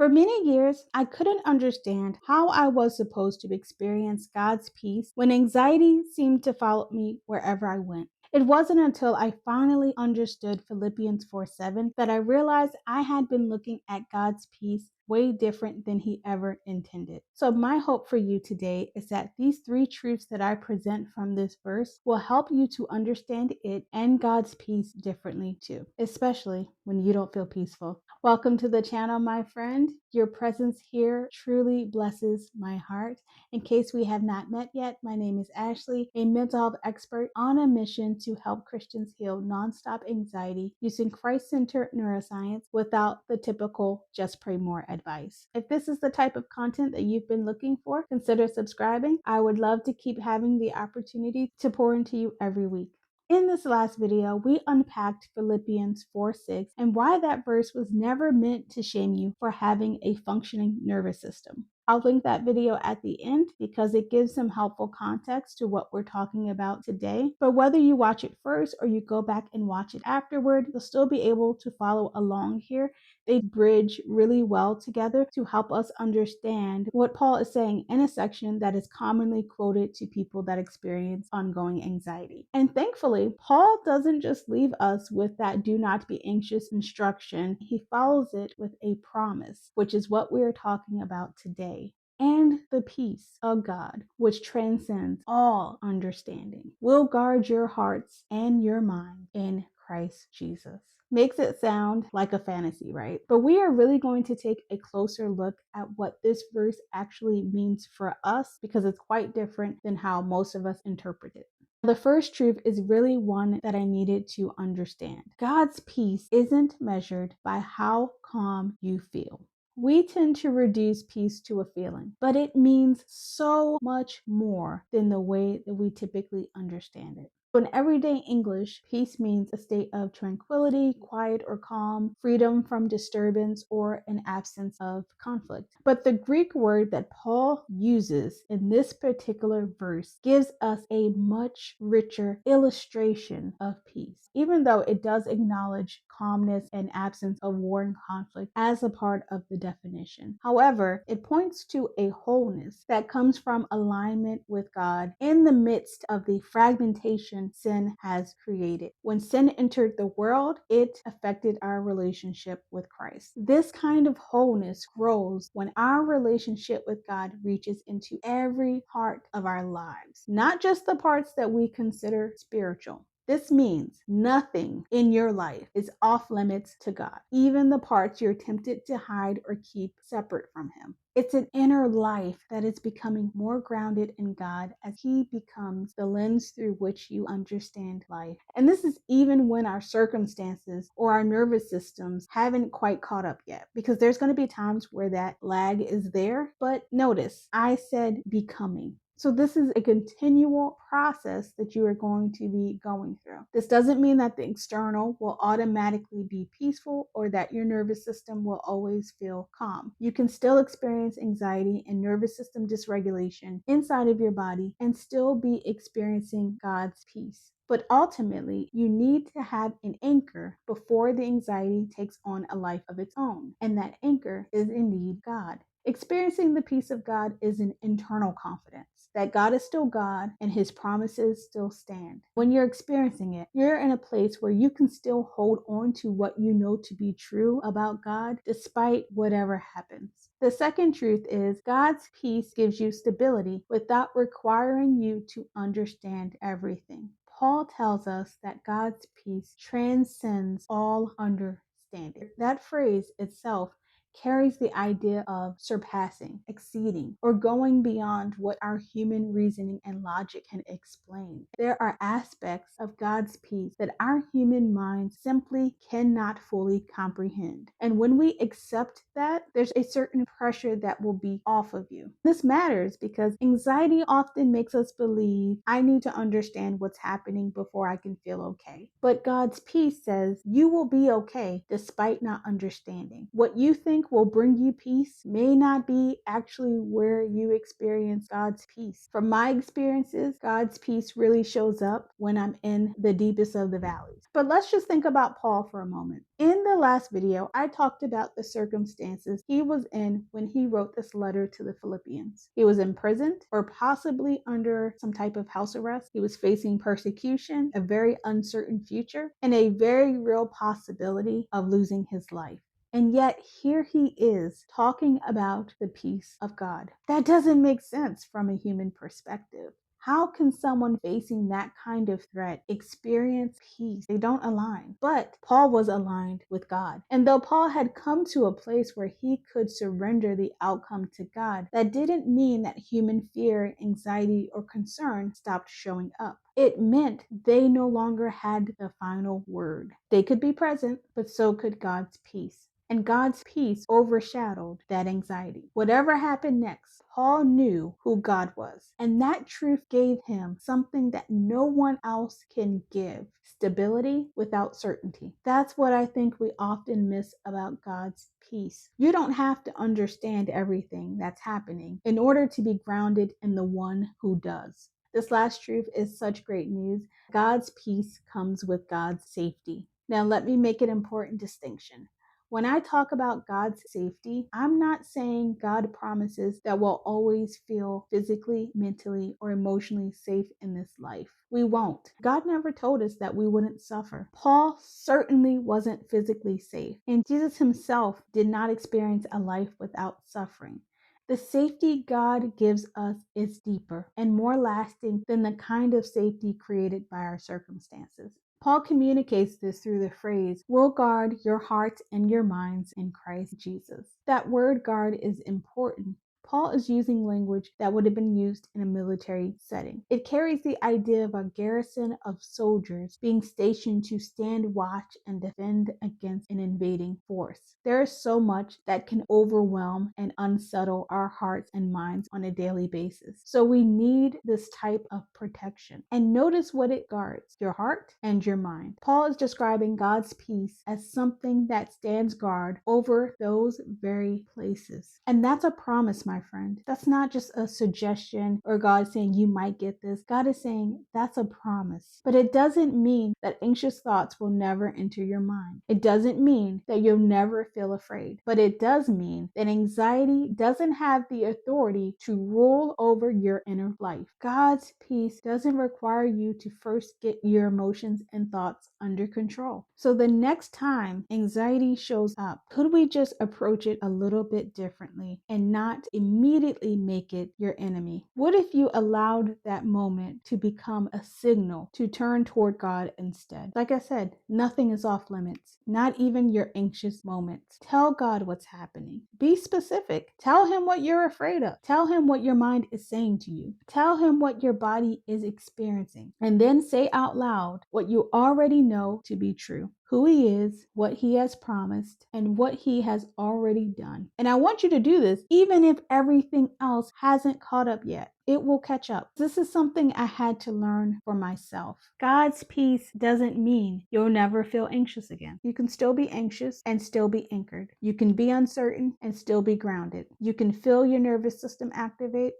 For many years, I couldn't understand how I was supposed to experience God's peace when anxiety seemed to follow me wherever I went. It wasn't until I finally understood Philippians 4:7 that I realized I had been looking at God's peace way different than He ever intended. So, my hope for you today is that these three truths that I present from this verse will help you to understand it and God's peace differently too, especially when you don't feel peaceful. Welcome to the channel, my friend. Your presence here truly blesses my heart. In case we have not met yet, my name is Ashley, a mental health expert on a mission to help Christians heal nonstop anxiety using Christ-centered neuroscience without the typical just pray more advice. If this is the type of content that you've been looking for, consider subscribing. I would love to keep having the opportunity to pour into you every week. In this last video, we unpacked Philippians 4:6 and why that verse was never meant to shame you for having a functioning nervous system. I'll link that video at the end because it gives some helpful context to what we're talking about today. But whether you watch it first or you go back and watch it afterward, you'll still be able to follow along here. They bridge really well together to help us understand what Paul is saying in a section that is commonly quoted to people that experience ongoing anxiety. And thankfully, Paul doesn't just leave us with that do not be anxious instruction. He follows it with a promise, which is what we're talking about today. And the peace of God, which transcends all understanding, will guard your hearts and your mind in Christ Jesus. Makes it sound like a fantasy, right? But we are really going to take a closer look at what this verse actually means for us because it's quite different than how most of us interpret it. The first truth is really one that I needed to understand. God's peace isn't measured by how calm you feel. We tend to reduce peace to a feeling, but it means so much more than the way that we typically understand it. In everyday English, peace means a state of tranquility, quiet or calm, freedom from disturbance, or an absence of conflict. But the Greek word that Paul uses in this particular verse gives us a much richer illustration of peace, even though it does acknowledge calmness and absence of war and conflict as a part of the definition. However, it points to a wholeness that comes from alignment with God in the midst of the fragmentation sin has created. When sin entered the world, it affected our relationship with Christ. This kind of wholeness grows when our relationship with God reaches into every part of our lives, not just the parts that we consider spiritual. This means nothing in your life is off limits to God, even the parts you're tempted to hide or keep separate from Him. It's an inner life that is becoming more grounded in God as He becomes the lens through which you understand life. And this is even when our circumstances or our nervous systems haven't quite caught up yet, because there's going to be times where that lag is there. But notice, I said becoming. So this is a continual process that you are going to be going through. This doesn't mean that the external will automatically be peaceful or that your nervous system will always feel calm. You can still experience anxiety and nervous system dysregulation inside of your body and still be experiencing God's peace. But ultimately, you need to have an anchor before the anxiety takes on a life of its own. And that anchor is indeed God. Experiencing the peace of God is an internal confidence that God is still God and His promises still stand. When you're experiencing it, you're in a place where you can still hold on to what you know to be true about God despite whatever happens. The second truth is God's peace gives you stability without requiring you to understand everything. Paul tells us that God's peace transcends all understanding. That phrase itself carries the idea of surpassing, exceeding, or going beyond what our human reasoning and logic can explain. There are aspects of God's peace that our human minds simply cannot fully comprehend. And when we accept that, there's a certain pressure that will be off of you. This matters because anxiety often makes us believe I need to understand what's happening before I can feel okay. But God's peace says you will be okay despite not understanding. What you think think will bring you peace may not be actually where you experience God's peace. From my experiences, God's peace really shows up when I'm in the deepest of the valleys. But let's just think about Paul for a moment. In the last video, I talked about the circumstances he was in when he wrote this letter to the Philippians. He was imprisoned or possibly under some type of house arrest. He was facing persecution, a very uncertain future, and a very real possibility of losing his life. And yet here he is talking about the peace of God. That doesn't make sense from a human perspective. How can someone facing that kind of threat experience peace? They don't align. But Paul was aligned with God. And though Paul had come to a place where he could surrender the outcome to God, that didn't mean that human fear, anxiety, or concern stopped showing up. It meant they no longer had the final word. They could be present, but so could God's peace. And God's peace overshadowed that anxiety. Whatever happened next, Paul knew who God was. And that truth gave him something that no one else can give: stability without certainty. That's what I think we often miss about God's peace. You don't have to understand everything that's happening in order to be grounded in the one who does. This last truth is such great news. God's peace comes with God's safety. Now, let me make an important distinction. When I talk about God's safety, I'm not saying God promises that we'll always feel physically, mentally, or emotionally safe in this life. We won't. God never told us that we wouldn't suffer. Paul certainly wasn't physically safe, and Jesus himself did not experience a life without suffering. The safety God gives us is deeper and more lasting than the kind of safety created by our circumstances. Paul communicates this through the phrase, "will guard your hearts and your minds in Christ Jesus." That word guard is important. Paul is using language that would have been used in a military setting. It carries the idea of a garrison of soldiers being stationed to stand watch and defend against an invading force. There is so much that can overwhelm and unsettle our hearts and minds on a daily basis. So we need this type of protection. And notice what it guards: your heart and your mind. Paul is describing God's peace as something that stands guard over those very places. And that's a promise, my friend. That's not just a suggestion or God saying you might get this. God is saying that's a promise. But it doesn't mean that anxious thoughts will never enter your mind. It doesn't mean that you'll never feel afraid. But it does mean that anxiety doesn't have the authority to rule over your inner life. God's peace doesn't require you to first get your emotions and thoughts under control. So the next time anxiety shows up, could we just approach it a little bit differently and not immediately make it your enemy? What if you allowed that moment to become a signal to turn toward God instead? Like I said, nothing is off limits, not even your anxious moments. Tell God what's happening. Be specific. Tell him what you're afraid of. Tell him what your mind is saying to you. Tell him what your body is experiencing. And then say out loud what you already know to be true: who he is, what he has promised, and what he has already done. And I want you to do this even if everything else hasn't caught up yet. It will catch up. This is something I had to learn for myself. God's peace doesn't mean you'll never feel anxious again. You can still be anxious and still be anchored. You can be uncertain and still be grounded. You can feel your nervous system activate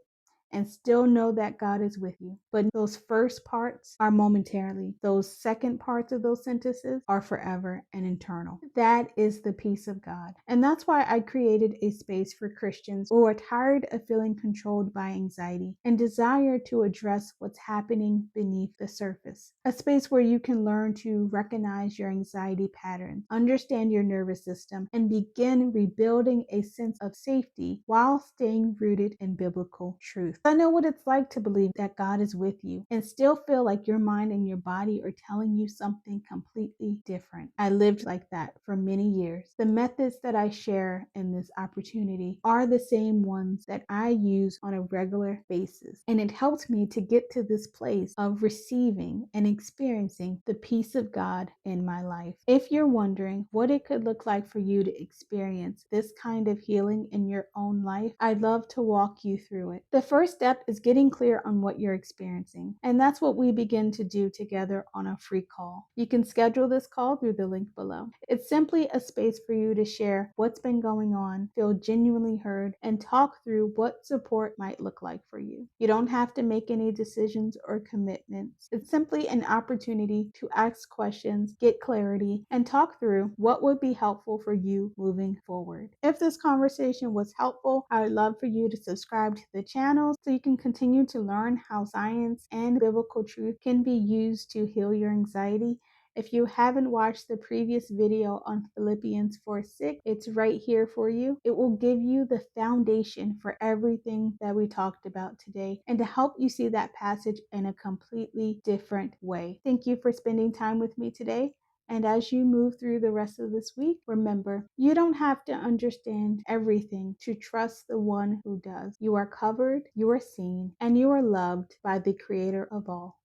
and still know that God is with you. But those first parts are momentarily. Those second parts of those sentences are forever and eternal. That is the peace of God. And that's why I created a space for Christians who are tired of feeling controlled by anxiety and desire to address what's happening beneath the surface. A space where you can learn to recognize your anxiety patterns, understand your nervous system, and begin rebuilding a sense of safety while staying rooted in biblical truth. I know what it's like to believe that God is with you and still feel like your mind and your body are telling you something completely different. I lived like that for many years. The methods that I share in this opportunity are the same ones that I use on a regular basis. And it helped me to get to this place of receiving and experiencing the peace of God in my life. If you're wondering what it could look like for you to experience this kind of healing in your own life, I'd love to walk you through it. The first first step is getting clear on what you're experiencing, and that's what we begin to do together on a free call. You can schedule this call through the link below. It's simply a space for you to share what's been going on, feel genuinely heard, and talk through what support might look like for you. You don't have to make any decisions or commitments. It's simply an opportunity to ask questions, get clarity, and talk through what would be helpful for you moving forward. If this conversation was helpful, I would love for you to subscribe to the channel so you can continue to learn how science and biblical truth can be used to heal your anxiety. If you haven't watched the previous video on Philippians 4:6, it's right here for you. It will give you the foundation for everything that we talked about today and to help you see that passage in a completely different way. Thank you for spending time with me today. And as you move through the rest of this week, remember, you don't have to understand everything to trust the one who does. You are covered, you are seen, and you are loved by the Creator of all.